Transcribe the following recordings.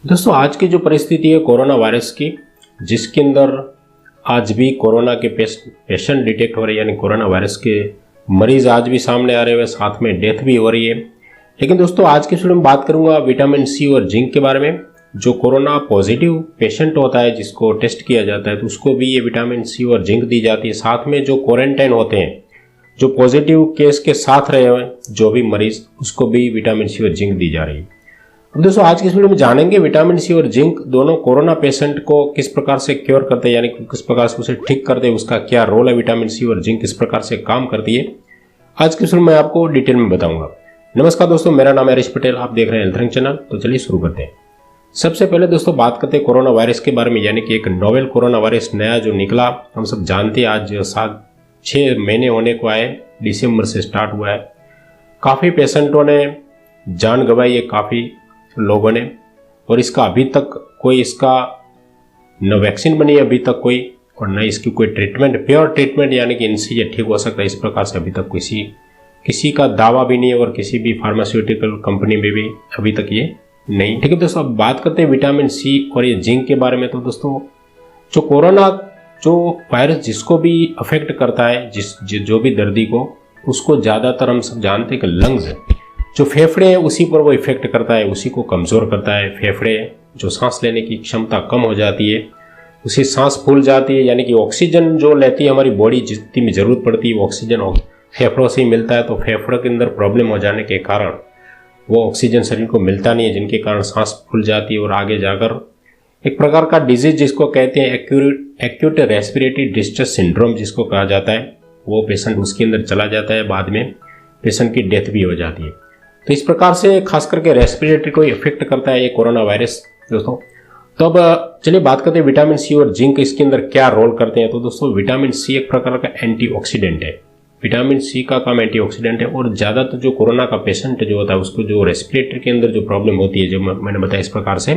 दोस्तों आज की जो परिस्थिति है कोरोना वायरस की, जिसके अंदर आज भी कोरोना के पेशेंट डिटेक्ट हो रहे हैं, यानी कोरोना वायरस के मरीज आज भी सामने आ रहे हुए, साथ में डेथ भी हो रही है। लेकिन दोस्तों आज के वीडियो में बात करूंगा विटामिन सी और जिंक के बारे में। जो कोरोना पॉजिटिव पेशेंट होता है, जिसको टेस्ट किया जाता है, तो उसको भी ये विटामिन सी और जिंक दी जाती है। साथ में जो क्वारंटाइन होते हैं, जो पॉजिटिव केस के साथ रहे हुए जो भी मरीज, उसको भी विटामिन सी और जिंक दी जा रही है। अब दोस्तों आज की इस वीडियो में जानेंगे विटामिन सी और जिंक दोनों कोरोना पेशेंट को किस प्रकार से क्योर करते हैं, यानी किस प्रकार से उसे ठीक करते हैं, उसका क्या रोल है, विटामिन सी और जिंक किस प्रकार से काम करती है, आज की वीडियो में आपको डिटेल में बताऊंगा। नमस्कार दोस्तों, मेरा नाम है हरीश पटेल, आप देख रहे हैं हेल्थ रंग चैनल। तो चलिए शुरू करते हैं। सबसे पहले दोस्तों बात करते हैं कोरोना वायरस के बारे में, यानी कि एक नोवेल कोरोना वायरस नया जो निकला, हम सब जानते हैं। आज 6 महीने होने को आए, दिसंबर से स्टार्ट हुआ है। काफ़ी पेशेंटों ने जान गंवाई है, काफ़ी लोगों ने, और इसका अभी तक कोई न वैक्सीन बनी है अभी तक कोई, और न इसकी कोई ट्रीटमेंट, प्योर ट्रीटमेंट यानी कि इनसे ये ठीक हो सकता है, इस प्रकार से अभी तक किसी का दावा भी नहीं है, और किसी भी फार्मास्यूटिकल कंपनी में भी अभी तक ये नहीं। ठीक है दोस्तों, अब बात करते हैं विटामिन सी और ये जिंक के बारे में। तो दोस्तों जो कोरोना जो वायरस जिसको भी अफेक्ट करता है, जो भी दर्दी को, उसको ज़्यादातर हम सब जानते हैं कि लंग्स, जो फेफड़े हैं, उसी पर वो इफेक्ट करता है, उसी को कमज़ोर करता है। फेफड़े जो सांस लेने की क्षमता कम हो जाती है, उसी सांस फूल जाती है, यानी कि ऑक्सीजन जो लेती है हमारी बॉडी, जितनी भी ज़रूरत पड़ती है वो ऑक्सीजन फेफड़ों से ही मिलता है। तो फेफड़ों के अंदर प्रॉब्लम हो जाने के कारण वो ऑक्सीजन शरीर को मिलता नहीं है, जिनके कारण सांस फूल जाती है, और आगे जाकर एक प्रकार का डिजीज जिसको कहते हैं एक्यूट रेस्पिरेटरी डिस्ट्रेस सिंड्रोम जिसको कहा जाता है, वो पेशेंट उसके अंदर चला जाता है। बाद में पेशेंट की डेथ भी हो जाती है। तो इस प्रकार से खास करके रेस्पिरेटरी को इफेक्ट करता है ये कोरोना वायरस दोस्तों। तो अब चलिए बात करते हैं विटामिन सी और जिंक इसके अंदर क्या रोल करते हैं। तो दोस्तों विटामिन सी एक प्रकार का एंटीऑक्सीडेंट है। विटामिन सी का काम एंटीऑक्सीडेंट है, और ज़्यादातर जो कोरोना का पेशेंट जो होता है, उसको जो रेस्पिरेटरी के अंदर जो प्रॉब्लम होती है, जो मैंने बताया इस प्रकार से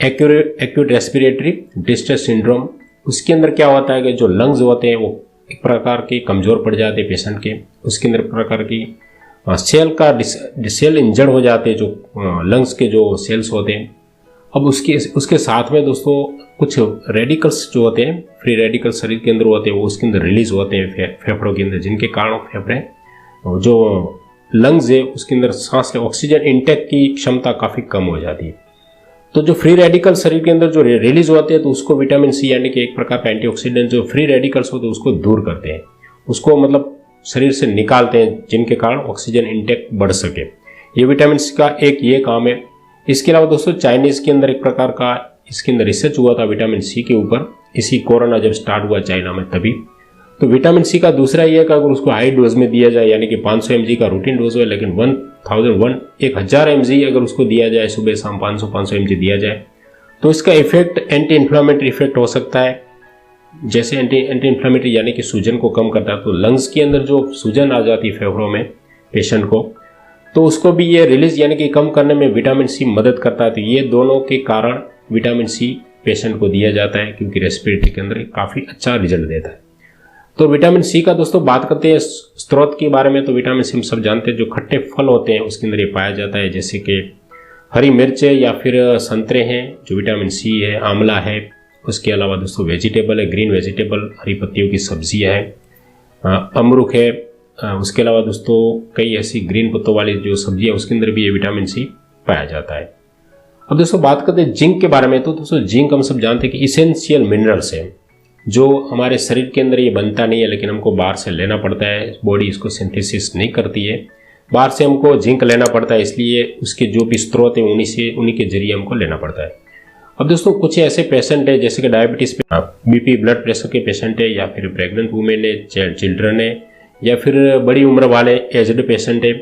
एक्यूट रेस्पिरेटरी डिस्ट्रेस सिंड्रोम, उसके अंदर क्या होता है कि जो लंग्स होते हैं वो एक प्रकार के कमज़ोर पड़ जाते हैं पेशेंट के। उसके अंदर प्रकार की सेल इंजर्ड हो जाते हैं, जो लंग्स के जो सेल्स होते हैं। अब उसके साथ में दोस्तों कुछ रेडिकल्स जो होते हैं, फ्री रेडिकल शरीर के अंदर होते हैं, वो उसके अंदर रिलीज होते हैं फेफड़ों के अंदर, जिनके कारण फेफड़े जो लंग्स है उसके अंदर सांस ले ऑक्सीजन इंटेक की क्षमता काफ़ी कम हो जाती है। तो जो फ्री रेडिकल शरीर के अंदर जो रिलीज होते हैं, तो उसको विटामिन सी यानी कि एक प्रकार का एंटीऑक्सीडेंट, जो फ्री रेडिकल्स होते हैं उसको दूर करते हैं, उसको मतलब शरीर से निकालते हैं, जिनके कारण ऑक्सीजन इंटेक बढ़ सके। ये विटामिन सी का एक ये काम है। इसके अलावा दोस्तों चाइनीज़ के अंदर एक प्रकार का इसके अंदर रिसर्च हुआ था विटामिन सी के ऊपर, इसी कोरोना जब स्टार्ट हुआ चाइना में तभी। तो विटामिन सी का दूसरा ये है कि अगर उसको हाई डोज में दिया जाए, यानी कि 500 mg का रूटीन डोज है, लेकिन 1000 mg अगर उसको दिया जाए, सुबह शाम 500 mg दिया जाए, तो इसका इफेक्ट एंटी इन्फ्लामेटरी इफेक्ट हो सकता है। जैसे एंटी इन्फ्लामेटरी यानी कि सूजन को कम करता है, तो लंग्स के अंदर जो सूजन आ जाती है फेफड़ों में पेशेंट को, तो उसको भी ये रिलीज यानी कि कम करने में विटामिन सी मदद करता है। तो ये दोनों के कारण विटामिन सी पेशेंट को दिया जाता है, क्योंकि रेस्पिरेटरी के अंदर काफ़ी अच्छा रिजल्ट देता है। तो विटामिन सी का दोस्तों बात करते हैं स्रोत के बारे में। तो विटामिन सी हम सब जानते हैं, जो खट्टे फल होते हैं उसके अंदर ये पाया जाता है, जैसे कि हरी मिर्च है या फिर संतरे हैं, जो विटामिन सी है, आंवला है। उसके अलावा दोस्तों वेजिटेबल है, ग्रीन वेजिटेबल, हरी पत्तियों की सब्जियां हैं, अमरूद है। उसके अलावा दोस्तों कई ऐसी ग्रीन पत्तों वाली जो सब्जियां, उसके अंदर भी ये विटामिन सी पाया जाता है। अब दोस्तों बात करते हैं जिंक के बारे में। तो दोस्तों जिंक हम सब जानते हैं कि इसेंशियल मिनरल्स है, जो हमारे शरीर के अंदर ये बनता नहीं है, लेकिन हमको बाहर से लेना पड़ता है। बॉडी इसको सिंथेसिस नहीं करती है, बाहर से हमको जिंक लेना पड़ता है, इसलिए उसके जो भी स्रोत है उन्हीं के जरिए हमको लेना पड़ता है। अब दोस्तों कुछ ऐसे पेशेंट है, जैसे कि डायबिटीज़, बीपी, ब्लड प्रेशर के पेशेंट है, या फिर प्रेग्नेंट वुमेन है, चिल्ड्रन है, या फिर बड़ी उम्र वाले एज्ड पेशेंट है।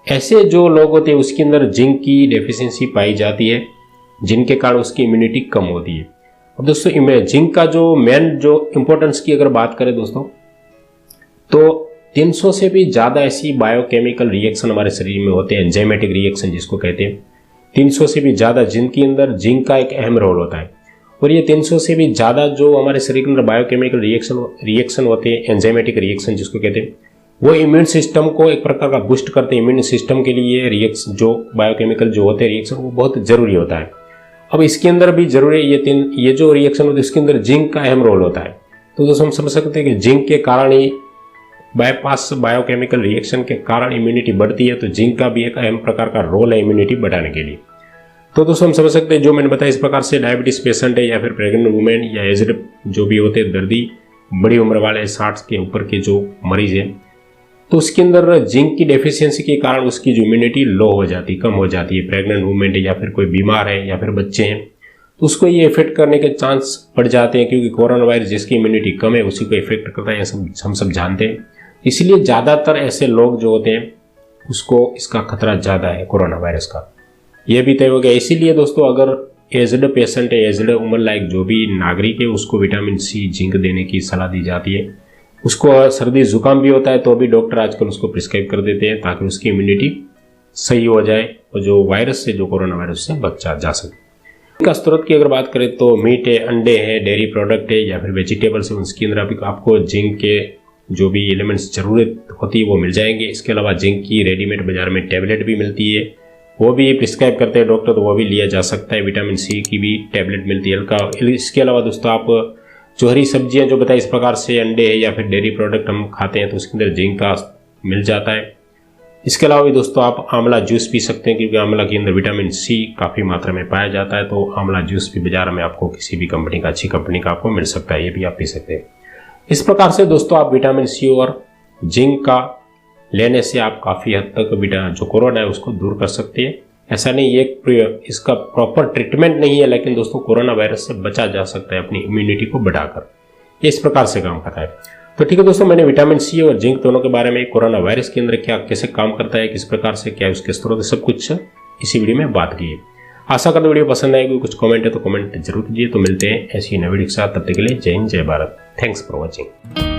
ऐसे जो लोग होते हैं उसके अंदर जिंक की डेफिशिएंसी पाई जाती है, जिनके कारण उसकी इम्यूनिटी कम होती है। अब दोस्तों जिंक का जो मेन जो इम्पोर्टेंस की अगर बात करें दोस्तों, तो 300 से भी ज़्यादा ऐसी बायोकेमिकल रिएक्शन हमारे शरीर में होते हैं, एंजाइमेटिक रिएक्शन जिसको कहते हैं। 300 से भी ज़्यादा जिनके अंदर जिंक का एक अहम रोल होता है। और ये 300 से भी ज़्यादा जो हमारे शरीर के अंदर बायोकेमिकल रिएक्शन होते हैं, एंजाइमेटिक रिएक्शन जिसको कहते हैं, वो इम्यून सिस्टम को एक प्रकार का बूस्ट करते हैं। इम्यून सिस्टम के लिए रिएक्शन जो बायोकेमिकल जो होते हैं रिएक्शन वो बहुत जरूरी होता है। अब इसके अंदर भी जरूरी ये जो रिएक्शन होती है इसके अंदर जिंक का अहम रोल होता है। तो दोस्तों हम समझ सकते हैं कि जिंक के कारण ही बाईपास बायोकेमिकल रिएक्शन के कारण इम्यूनिटी बढ़ती है। तो जिंक का भी एक अहम प्रकार का रोल है इम्यूनिटी बढ़ाने के लिए। तो दोस्तों हम समझ सकते हैं जो मैंने बताया इस प्रकार से डायबिटीज पेशेंट है या फिर प्रेग्नेंट वुमेन या एज्ड जो भी होते हैं दर्दी, बड़ी उम्र वाले 60 के ऊपर के जो मरीज है, तो उसके अंदर जिंक की डेफिशिएंसी के कारण उसकी जो इम्यूनिटी लो हो जाती है, कम हो जाती है। प्रेग्नेंट वुमेन है या फिर कोई बीमार है या फिर बच्चे हैं तो उसको ये इफेक्ट करने के चांस बढ़ जाते हैं, क्योंकि कोरोना वायरस जिसकी इम्यूनिटी कम है उसी को इफेक्ट करता है, हम सब जानते हैं। इसलिए ज़्यादातर ऐसे लोग जो होते हैं उसको इसका खतरा ज़्यादा है कोरोना वायरस का, यह भी तय हो गया। इसीलिए दोस्तों अगर एज्ड पेशेंट है, एज्ड उम्र लायक जो भी नागरिक है उसको विटामिन सी जिंक देने की सलाह दी जाती है। उसको सर्दी जुकाम भी होता है तो भी डॉक्टर आजकल उसको प्रिस्क्राइब कर देते हैं ताकि उसकी इम्यूनिटी सही हो जाए और जो वायरस से जो कोरोना वायरस से बचा जा सके। इनका स्रोत की अगर बात करें तो मीट है, अंडे हैं, डेयरी प्रोडक्ट है या फिर वेजिटेबल्स है, उसके अंदर अभी आपको जिंक के जो भी एलिमेंट्स जरूरत होती है वो मिल जाएंगे। इसके अलावा जिंक की रेडीमेड बाजार में टैबलेट भी मिलती है, वो भी प्रिस्क्राइब करते हैं डॉक्टर, तो वो भी लिया जा सकता है। विटामिन सी की भी टैबलेट मिलती है हल्का। इसके अलावा दोस्तों आप जो हरी सब्जियां जो बताई इस प्रकार से अंडे है या फिर डेयरी प्रोडक्ट हम खाते हैं तो उसके अंदर जिंक का मिल जाता है। इसके अलावा भी दोस्तों आप आंवला जूस पी सकते हैं, क्योंकि आंवला के अंदर विटामिन सी काफ़ी मात्रा में पाया जाता है। तो आंवला जूस भी बाजार में आपको किसी भी कंपनी का, अच्छी कंपनी का आपको मिल सकता है, ये भी आप पी सकते हैं। इस प्रकार से दोस्तों आप विटामिन सी और जिंक का लेने से आप काफ़ी हद तक जो कोरोना है उसको दूर कर सकते हैं। ऐसा नहीं ये इसका प्रॉपर ट्रीटमेंट नहीं है, लेकिन दोस्तों कोरोना वायरस से बचा जा सकता है अपनी इम्यूनिटी को बढ़ाकर। इस प्रकार से काम करता है। तो ठीक है दोस्तों, मैंने विटामिन सी और जिंक दोनों के बारे में कोरोना वायरस के अंदर क्या कैसे काम करता है, किस प्रकार से क्या उसके स्रोत, सब कुछ इसी वीडियो में बात की है। आशा करता हूं वीडियो पसंद आएगी। कुछ कमेंट है तो कमेंट जरूर कीजिए। तो मिलते हैं ऐसी नई वीडियो के साथ, तब तक के लिए जय हिंद, जय भारत। Thanks for watching.